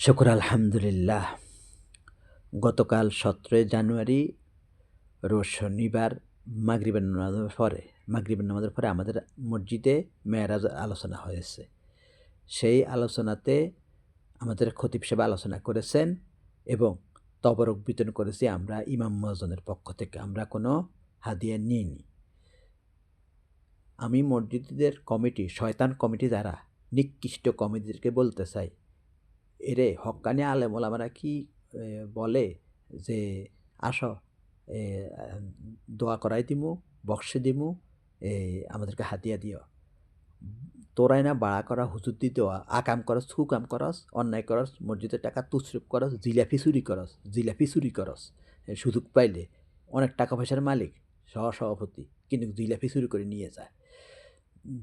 শুকর আলহামদুলিল্লাহ। গতকাল ১৭ জানুয়ারি রোজ শনিবার মাগরিবের নামাজের পরে আমাদের মসজিদে মেরাজ আলোচনা হয়েছে। সেই আলোচনাতে আমাদের খতিব সাহেব আলোচনা করেছেন এবং তবরক বিতরণ করেছি আমরা ইমাম মুয়াজ্জিনের পক্ষ থেকে। আমরা কোনো হাদিয়া নিইনি। আমি মসজিদের কমিটি, শয়তান কমিটি যারা নিকৃষ্ট কমিটিদেরকে বলতে চাই, এরে হক্কানি আলেম ওলামারা কি বলে যে আসো দোয়া করাই দিমু, বক্সে দিমু, আমাদেরকে হাতিয়া দিও। তোরাই না বাড়া করা, হুজুর দি দেওয়া, আকাম করস, হুকাম করস, অন্যায় করস, মসজিদের টাকা তুসরুপ করস, জিলাপি চুরি করস, সুযোগ পাইলে অনেক টাকা পয়সার মালিক, সহসভাপতি, কিন্তু জিলাপি চুরি করে নিয়ে যায়।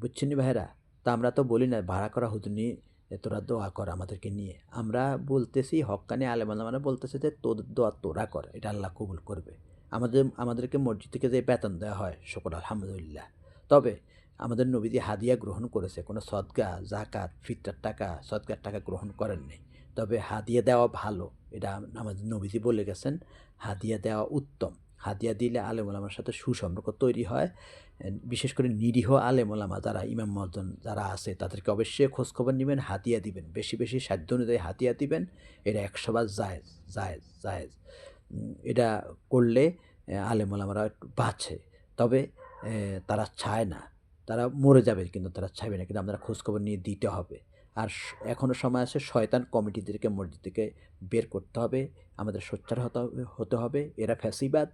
বুঝছেন নি ভাইরা? তা আমরা তো বলি না ভাড়া করা হুজুর নিয়ে তোরা দোয়া কর আমাদেরকে নিয়ে। আমরা বলতেছি হক্কানি আলেম ওলামারা বলতেছে যে তোদের দোয়া তোরা কর, এটা আল্লাহ কবুল করবে। আমাদেরকে মসজিদ থেকে যে বেতন দেওয়া হয়, শুকর আলহামদুলিল্লাহ। তবে আমাদের নবীজি হাদিয়া গ্রহণ করেছে, কোনো সদকা, জাকাত, ফিতরার টাকা, সদকার টাকা গ্রহণ করেন নাই। তবে হাদিয়া দেওয়া ভালো, এটা আমাদের নবীজি বলে গেছেন, হাদিয়া দেওয়া উত্তম। হাদিয়া দিলে আলেম ওলামার সাথে সুসম্পর্ক তৈরি হয়। বিশেষ করে নিরীহ আলেম ওলামা যারা ইমাম মুয়াজ্জিন যারা আছে তাদেরকে অবশ্যই খোঁজখবর নেবেন, হাতিয়া দিবেন, বেশি বেশি সাধ্য অনুযায়ী হাতিয়া দিবেন। এটা ১০০ বার জায়েজ জায়েজ জায়েজ। এটা করলে আলেম ওলামারা একটু বাঁচে। তবে তারা চায় না, তারা মরে যাবে কিন্তু তারা চাইবে না, কিন্তু আপনারা খোঁজখবর নিয়ে দিতে হবে। আর এখনও সময় আছে, শয়তান কমিটিদেরকে মসজিদ থেকে বের করতে হবে, আমাদের সোচ্চার হতে হবে। এরা ফ্যাসিবাদ।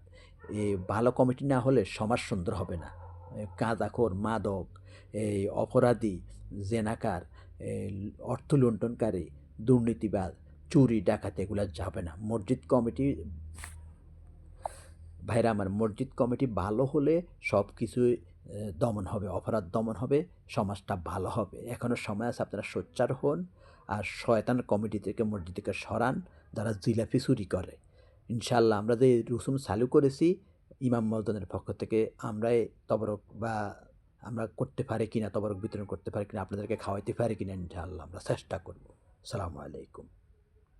ভালো কমিটি না হলে সমাজ সুন্দর হবে না। গাঁজাখোর, মাদক, অপরাধী, জেনাকার, অর্থ লুণ্ঠনকারী, দুর্নীতিবাজ, চুরি ডাকাতি এগুলো যাবে না। ভাইরা আমার, মসজিদ কমিটি ভালো হলে সব কিছুই দমন হবে, অপরাধ দমন হবে, সমাজটা ভালো হবে। এখনও সময় আছে, আপনারা সোচ্চার হন। আর শয়তান কমিটি থেকে মসজিদ থেকে সরান যারা জিলাপি চুরি করে। ইনশাআল্লাহ আমরা যে রুসুম চালু করেছি ইমাম মুয়াজ্জিনের পক্ষ থেকে, আমরাই তবরক বা আমরা করতে পারি কিনা, তবরক বিতরণ করতে পারি কিনা, আপনাদেরকে খাওয়াইতে পারি কিনা, ইনশাআল্লাহ আমরা চেষ্টা করব। আসসালামু আলাইকুম।